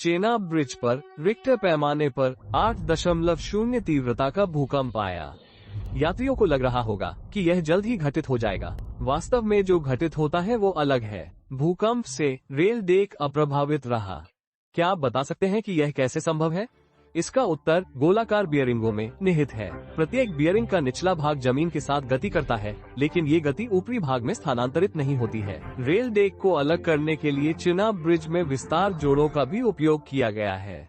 Chenab bridge पर Richter पैमाने पर 8.0 तीव्रता का भूकंप आया। यात्रियों को लग रहा होगा कि यह जल्द ही घटित हो जाएगा। वास्तव में जो घटित होता है वो अलग है। भूकंप से रेल डेक अप्रभावित रहा। क्या आप बता सकते हैं कि यह कैसे संभव है? इसका उत्तर गोलाकार बियरिंगों में निहित है। प्रत्येक बियरिंग का निचला भाग जमीन के साथ गति करता है, लेकिन ये गति ऊपरी भाग में स्थानांतरित नहीं होती है। रेल डेक को अलग करने के लिए चेनाब ब्रिज में विस्तार जोड़ों का भी उपयोग किया गया है।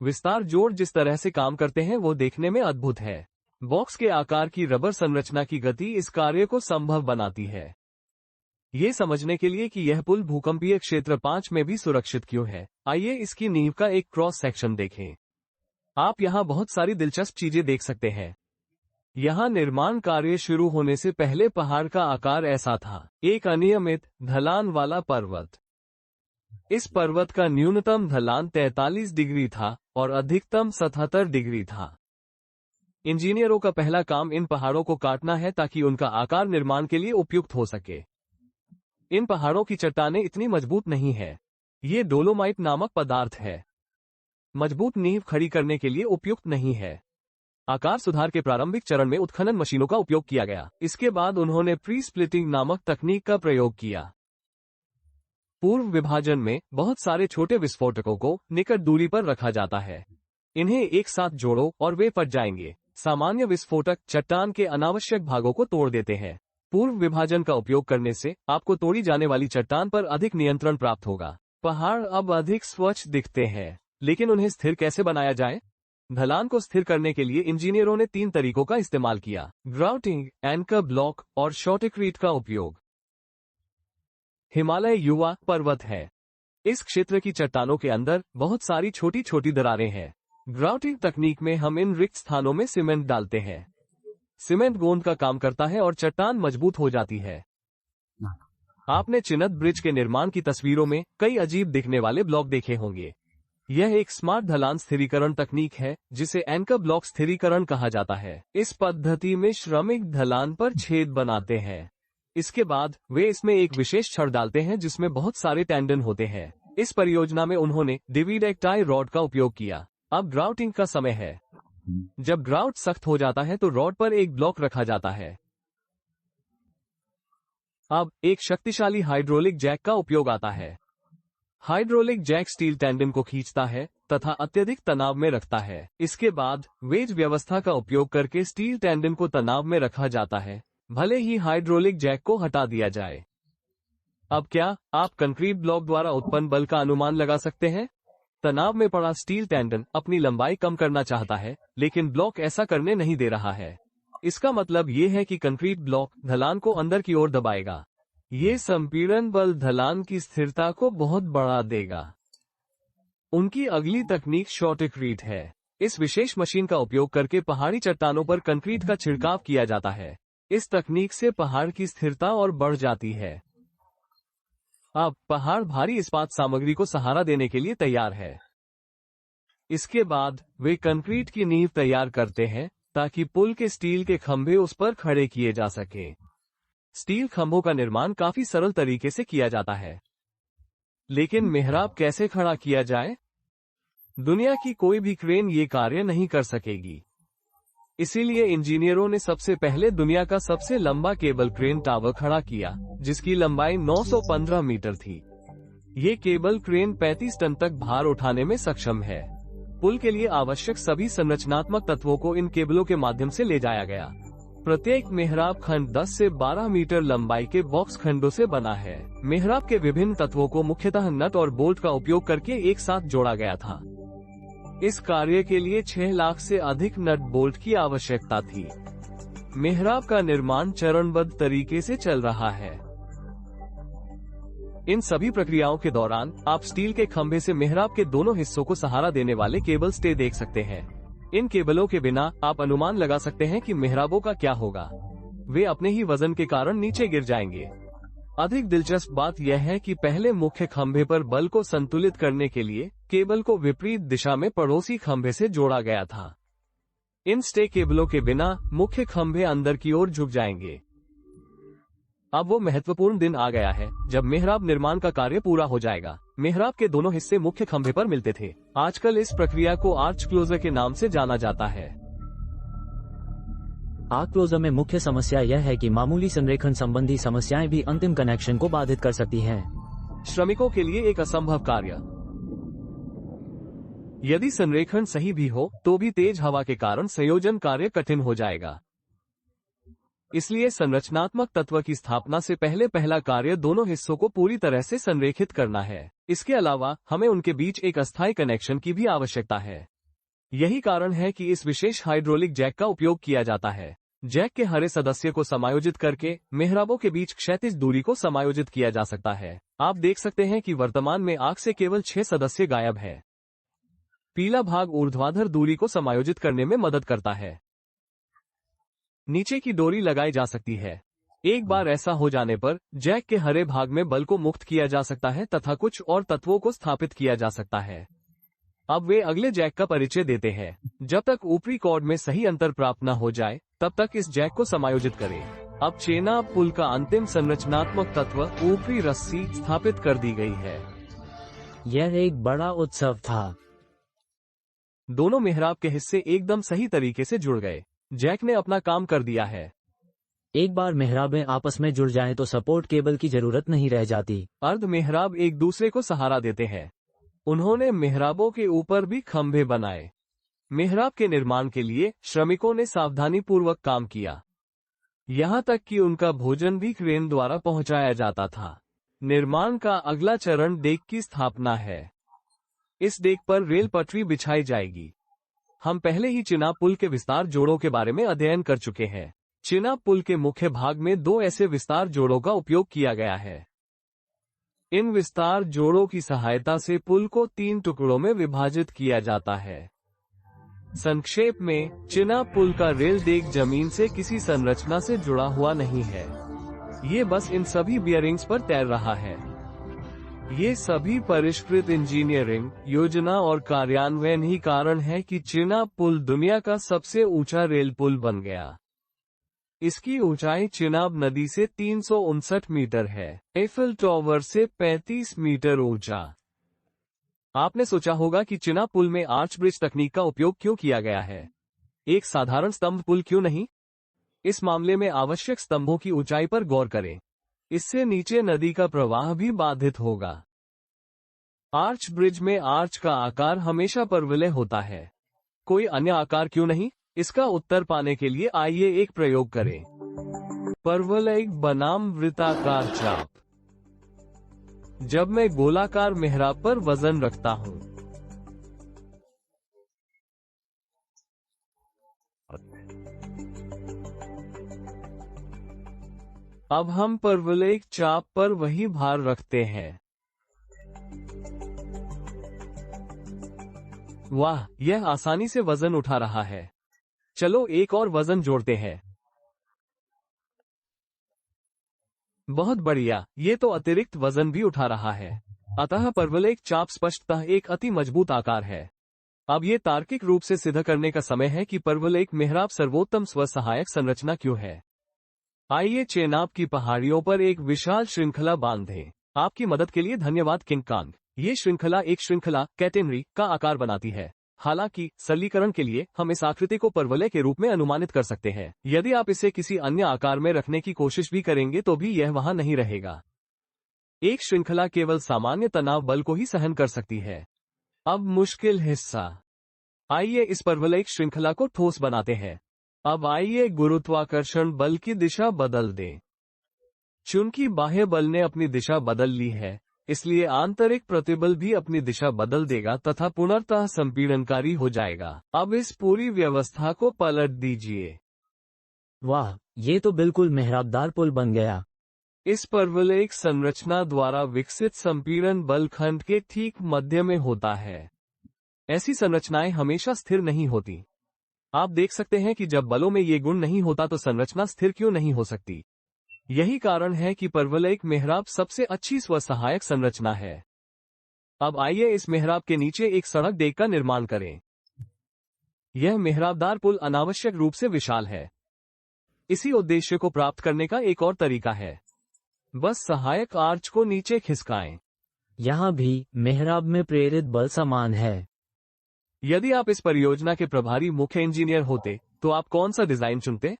विस्तार जोड़ जिस तरह से काम करते हैं वो देखने में अद्भुत है। बॉक्स के आकार की रबर संरचना की गति इस कार्य को संभव बनाती है। ये समझने के लिए कि यह पुल भूकंपीय क्षेत्र 5 में भी सुरक्षित क्यों है, आइए इसकी नींव का एक क्रॉस सेक्शन देखें। आप यहाँ बहुत सारी दिलचस्प चीजें देख सकते हैं। यहाँ निर्माण कार्य शुरू होने से पहले पहाड़ का आकार ऐसा था, एक अनियमित ढलान वाला पर्वत। इस पर्वत का न्यूनतम ढलान 43 डिग्री था और अधिकतम 77 डिग्री था। इंजीनियरों का पहला काम इन पहाड़ों को काटना है ताकि उनका आकार निर्माण के लिए उपयुक्त हो सके। इन पहाड़ों की चट्टानें इतनी मजबूत नहीं है। ये डोलोमाइट नामक पदार्थ है। मजबूत नींव खड़ी करने के लिए उपयुक्त नहीं है। आकार सुधार के प्रारंभिक चरण में उत्खनन मशीनों का उपयोग किया गया। इसके बाद उन्होंने प्री स्प्लिटिंग नामक तकनीक का प्रयोग किया। पूर्व विभाजन में बहुत सारे छोटे विस्फोटकों को निकट दूरी पर रखा जाता है। इन्हें एक साथ जोड़ो और वे फट जाएंगे। सामान्य विस्फोटक चट्टान के अनावश्यक भागों को तोड़ देते हैं। पूर्व विभाजन का उपयोग करने से आपको तोड़ी जाने वाली चट्टान पर अधिक नियंत्रण प्राप्त होगा। पहाड़ अब अधिक स्वच्छ दिखते हैं, लेकिन उन्हें स्थिर कैसे बनाया जाए? ढलान को स्थिर करने के लिए इंजीनियरों ने 3 तरीकों का इस्तेमाल किया: ग्राउटिंग, एंकर ब्लॉक और शॉटक्रीट का उपयोग। हिमालय युवा पर्वत है। इस क्षेत्र की चट्टानों के अंदर बहुत सारी छोटी छोटी दरारें हैं। ग्राउटिंग तकनीक में हम इन रिक्त स्थानों में सीमेंट डालते हैं। सीमेंट गोंद का काम करता है और चट्टान मजबूत हो जाती है। आपने चिनद ब्रिज के निर्माण की तस्वीरों में कई अजीब दिखने वाले ब्लॉक देखे होंगे। यह एक स्मार्ट ढलान स्थिरीकरण तकनीक है जिसे एंकर ब्लॉक स्थिरीकरण कहा जाता है। इस पद्धति में श्रमिक ढलान पर छेद बनाते हैं। इसके बाद वे इसमें एक विशेष छड़ डालते हैं जिसमें बहुत सारे टेंडन होते हैं। इस परियोजना में उन्होंने डिवीडेक टाई रॉड का उपयोग किया। अब ग्राउटिंग का समय है। जब ग्राउट सख्त हो जाता है तो रॉड पर एक ब्लॉक रखा जाता है। अब एक शक्तिशाली हाइड्रोलिक जैक का उपयोग आता है। हाइड्रोलिक जैक स्टील टेंडन को खींचता है तथा अत्यधिक तनाव में रखता है। इसके बाद वेज व्यवस्था का उपयोग करके स्टील टेंडन को तनाव में रखा जाता है, भले ही हाइड्रोलिक जैक को हटा दिया जाए। अब क्या आप कंक्रीट ब्लॉक द्वारा उत्पन्न बल का अनुमान लगा सकते हैं? तनाव में पड़ा स्टील टेंडन अपनी लंबाई कम करना चाहता है, लेकिन ब्लॉक ऐसा करने नहीं दे रहा है। इसका मतलब ये है कि कंक्रीट ब्लॉक ढलान को अंदर की ओर दबाएगा। ये संपीड़न बल ढलान की स्थिरता को बहुत बढ़ा देगा। उनकी अगली तकनीक शॉटक्रीट है। इस विशेष मशीन का उपयोग करके पहाड़ी चट्टानों पर कंक्रीट का छिड़काव किया जाता है। इस तकनीक से पहाड़ की स्थिरता और बढ़ जाती है। अब पहाड़ भारी इस्पात सामग्री को सहारा देने के लिए तैयार है। इसके बाद वे कंक्रीट की नींव तैयार करते हैं ताकि पुल के स्टील के खंभे उस पर खड़े किए जा सके। स्टील खंभों का निर्माण काफी सरल तरीके से किया जाता है, लेकिन मेहराब कैसे खड़ा किया जाए? दुनिया की कोई भी क्रेन ये कार्य नहीं कर सकेगी। इसीलिए इंजीनियरों ने सबसे पहले दुनिया का सबसे लंबा केबल क्रेन टावर खड़ा किया, जिसकी लंबाई 915 मीटर थी। ये केबल क्रेन 35 टन तक भार उठाने में सक्षम है। पुल के लिए आवश्यक सभी संरचनात्मक तत्वों को इन केबलों के माध्यम से ले जाया गया। प्रत्येक मेहराब खंड 10 से 12 मीटर लंबाई के बॉक्स खंडों से बना है। मेहराब के विभिन्न तत्वों को मुख्यतः नट और बोल्ट का उपयोग करके एक साथ जोड़ा गया था। इस कार्य के लिए 6 लाख से अधिक नट बोल्ट की आवश्यकता थी। मेहराब का निर्माण चरणबद्ध तरीके से चल रहा है। इन सभी प्रक्रियाओं के दौरान आप स्टील के खंभे से मेहराब के दोनों हिस्सों को सहारा देने वाले केबल स्टे देख सकते हैं। इन केबलों के बिना आप अनुमान लगा सकते हैं कि मेहराबों का क्या होगा। वे अपने ही वजन के कारण नीचे गिर जाएंगे। अधिक दिलचस्प बात यह है कि पहले मुख्य खंभे पर बल को संतुलित करने के लिए केबल को विपरीत दिशा में पड़ोसी खंभे से जोड़ा गया था। इन स्टे केबलों के बिना मुख्य खंभे अंदर की ओर झुक जाएंगे। अब वो महत्वपूर्ण दिन आ गया है जब मेहराब निर्माण का कार्य पूरा हो जाएगा। मेहराब के दोनों हिस्से मुख्य खंभे पर मिलते थे। आजकल इस प्रक्रिया को आर्च क्लोजर के नाम से जाना जाता है। आर्क क्लोजर में मुख्य समस्या यह है कि मामूली संरेखण संबंधी समस्याएं भी अंतिम कनेक्शन को बाधित कर सकती हैं। श्रमिकों के लिए एक असंभव कार्य। यदि संरेखण सही भी हो तो भी तेज हवा के कारण संयोजन कार्य कठिन हो जाएगा। इसलिए संरचनात्मक तत्व की स्थापना से पहले पहला कार्य दोनों हिस्सों को पूरी तरह से संरेखित करना है। इसके अलावा हमें उनके बीच एक अस्थायी कनेक्शन की भी आवश्यकता है। यही कारण है कि इस विशेष हाइड्रोलिक जैक का उपयोग किया जाता है। जैक के हरे सदस्य को समायोजित करके मेहराबों के बीच क्षैतिज दूरी को समायोजित किया जा सकता है। आप देख सकते हैं कि वर्तमान में आग से केवल 6 सदस्य गायब है। पीला भाग ऊर्ध्वाधर दूरी को समायोजित करने में मदद करता है। नीचे की डोरी लगाई जा सकती है। एक बार ऐसा हो जाने पर जैक के हरे भाग में बल को मुक्त किया जा सकता है तथा कुछ और तत्वों को स्थापित किया जा सकता है। अब वे अगले जैक का परिचय देते हैं। जब तक ऊपरी कॉर्ड में सही अंतर प्राप्त न हो जाए तब तक इस जैक को समायोजित करें। अब चेनाब पुल का अंतिम संरचनात्मक तत्व ऊपरी रस्सी स्थापित कर दी गई है। यह एक बड़ा उत्सव था। दोनों मेहराब के हिस्से एकदम सही तरीके से जुड़ गए। जैक ने अपना काम कर दिया है। एक बार मेहराबें आपस में जुड़ जाएं तो सपोर्ट केबल की जरूरत नहीं रह जाती। अर्ध मेहराब एक दूसरे को सहारा देते हैं। उन्होंने मेहराबों के ऊपर भी खंभे बनाए। मेहराब के निर्माण के लिए श्रमिकों ने सावधानीपूर्वक काम किया। यहाँ तक कि उनका भोजन भी क्रेन द्वारा पहुंचाया जाता था। निर्माण का अगला चरण डेक की स्थापना है। इस डेक पर रेल पटरी बिछाई जाएगी। हम पहले ही चिनाब पुल के विस्तार जोड़ों के बारे में अध्ययन कर चुके हैं। चिनाब पुल के मुख्य भाग में 2 ऐसे विस्तार जोड़ों का उपयोग किया गया है। इन विस्तार जोड़ों की सहायता से पुल को 3 टुकड़ों में विभाजित किया जाता है। संक्षेप में, चिनाब पुल का रेल डेक जमीन से किसी संरचना से जुड़ा हुआ नहीं है। ये बस इन सभी बियरिंग्स पर तैर रहा है। ये सभी परिष्कृत इंजीनियरिंग, योजना और कार्यान्वयन ही कारण है कि चिनाब पुल दुनिया का सबसे ऊंचा रेल पुल बन गया। इसकी ऊंचाई चिनाब नदी से 359 मीटर है। एफिल टॉवर से 35 मीटर ऊंचा। आपने सोचा होगा कि चिनाब पुल में आर्च ब्रिज तकनीक का उपयोग क्यों किया गया है। एक साधारण स्तंभ पुल क्यों नहीं? इस मामले में आवश्यक स्तंभों की ऊंचाई पर गौर करें। इससे नीचे नदी का प्रवाह भी बाधित होगा। आर्च ब्रिज में आर्च का आकार हमेशा परवलय होता है। कोई अन्य आकार क्यों नहीं? इसका उत्तर पाने के लिए आइए एक प्रयोग करें। परवलय बनाम वृत्ताकार चाप। जब मैं गोलाकार मेहराब पर वजन रखता हूं, अब हम परवलयिक चाप पर वही भार रखते हैं। वाह, यह आसानी से वजन उठा रहा है। चलो एक और वजन जोड़ते हैं। बहुत बढ़िया, ये तो अतिरिक्त वजन भी उठा रहा है। अतः परवलयिक चाप स्पष्टतः एक अति मजबूत आकार है। अब ये तार्किक रूप से सिद्ध करने का समय है कि परवलयिक मेहराब सर्वोत्तम स्वसहायक संरचना क्यों है। आइए चेनाब की पहाड़ियों पर एक विशाल श्रृंखला बांधें। आपकी मदद के लिए धन्यवाद किंग कांग। ये श्रृंखला एक श्रृंखला कैटेनरी का आकार बनाती है। हालांकि सरलीकरण के लिए हम इस आकृति को परवलय के रूप में अनुमानित कर सकते हैं। यदि आप इसे किसी अन्य आकार में रखने की कोशिश भी करेंगे तो भी यह वहां नहीं रहेगा। एक श्रृंखला केवल सामान्य तनाव बल को ही सहन कर सकती है। अब मुश्किल हिस्सा। आइए इस परवलयिक श्रृंखला को ठोस बनाते हैं। अब आइए गुरुत्वाकर्षण बल की दिशा बदल दें। चूंकि बाह्य बल ने अपनी दिशा बदल ली है, इसलिए आंतरिक प्रतिबल भी अपनी दिशा बदल देगा तथा पुनर्तः संपीड़नकारी हो जाएगा। अब इस पूरी व्यवस्था को पलट दीजिए। वाह, ये तो बिल्कुल मेहराबदार पुल बन गया। इस परवलयिक संरचना द्वारा विकसित संपीड़न बल खंड के ठीक मध्य में होता है। ऐसी संरचनाएं हमेशा स्थिर नहीं होती। आप देख सकते हैं कि जब बलों में ये गुण नहीं होता तो संरचना स्थिर क्यों नहीं हो सकती। यही कारण है कि परवलयिक मेहराब सबसे अच्छी स्वसहायक संरचना है। अब आइए इस मेहराब के नीचे एक सड़क डेक का निर्माण करें। यह मेहराबदार पुल अनावश्यक रूप से विशाल है। इसी उद्देश्य को प्राप्त करने का एक और तरीका है। बस सहायक आर्च को नीचे खिसकाएं। यहाँ भी मेहराब में प्रेरित बल समान है। यदि आप इस परियोजना के प्रभारी मुख्य इंजीनियर होते तो आप कौन सा डिजाइन चुनते?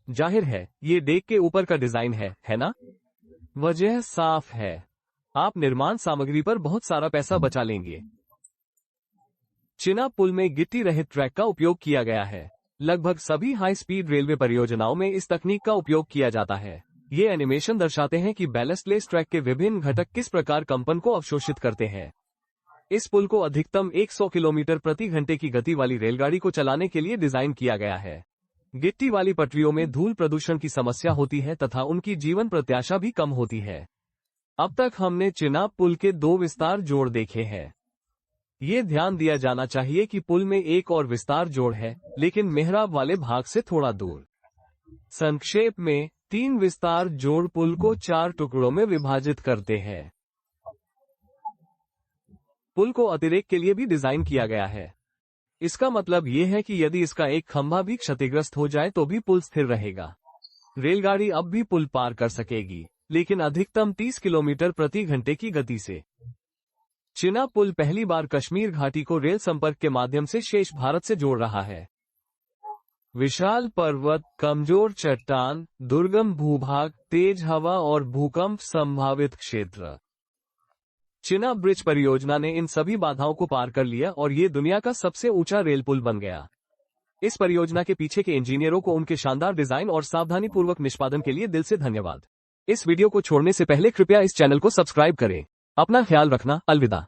जाहिर है ये डेक के ऊपर का डिजाइन है ना? वजह साफ है, आप निर्माण सामग्री पर बहुत सारा पैसा बचा लेंगे। चिनाब पुल में गिट्टी रहित ट्रैक का उपयोग किया गया है। लगभग सभी हाई स्पीड रेलवे परियोजनाओं में इस तकनीक का उपयोग किया जाता है। ये एनिमेशन दर्शाते हैं कि बैलेस्टलेस ट्रैक के विभिन्न घटक किस प्रकार कंपन को अवशोषित करते हैं। इस पुल को अधिकतम 100 किलोमीटर प्रति घंटे की गति वाली रेलगाड़ी को चलाने के लिए डिजाइन किया गया है। गिट्टी वाली पटरियों में धूल प्रदूषण की समस्या होती है तथा उनकी जीवन प्रत्याशा भी कम होती है। अब तक हमने चिनाब पुल के 2 विस्तार जोड़ देखे हैं। ये ध्यान दिया जाना चाहिए कि पुल में एक और विस्तार जोड़ है, लेकिन मेहराब वाले भाग से थोड़ा दूर। संक्षेप में 3 विस्तार जोड़ पुल को 4 टुकड़ों में विभाजित करते हैं। पुल को अतिरेक के लिए भी डिजाइन किया गया है। इसका मतलब ये है कि यदि इसका एक खंभा भी क्षतिग्रस्त हो जाए तो भी पुल स्थिर रहेगा। रेलगाड़ी अब भी पुल पार कर सकेगी, लेकिन अधिकतम 30 किलोमीटर प्रति घंटे की गति से। चिनाब पुल पहली बार कश्मीर घाटी को रेल संपर्क के माध्यम से शेष भारत से जोड़ रहा है। विशाल पर्वत, कमजोर चट्टान, दुर्गम भूभाग, तेज हवा और भूकंप संभावित क्षेत्र। चिनाब ब्रिज परियोजना ने इन सभी बाधाओं को पार कर लिया और ये दुनिया का सबसे ऊंचा रेल पुल बन गया। इस परियोजना के पीछे के इंजीनियरों को उनके शानदार डिजाइन और सावधानीपूर्वक निष्पादन के लिए दिल से धन्यवाद। इस वीडियो को छोड़ने से पहले कृपया इस चैनल को सब्सक्राइब करें। अपना ख्याल रखना। अलविदा।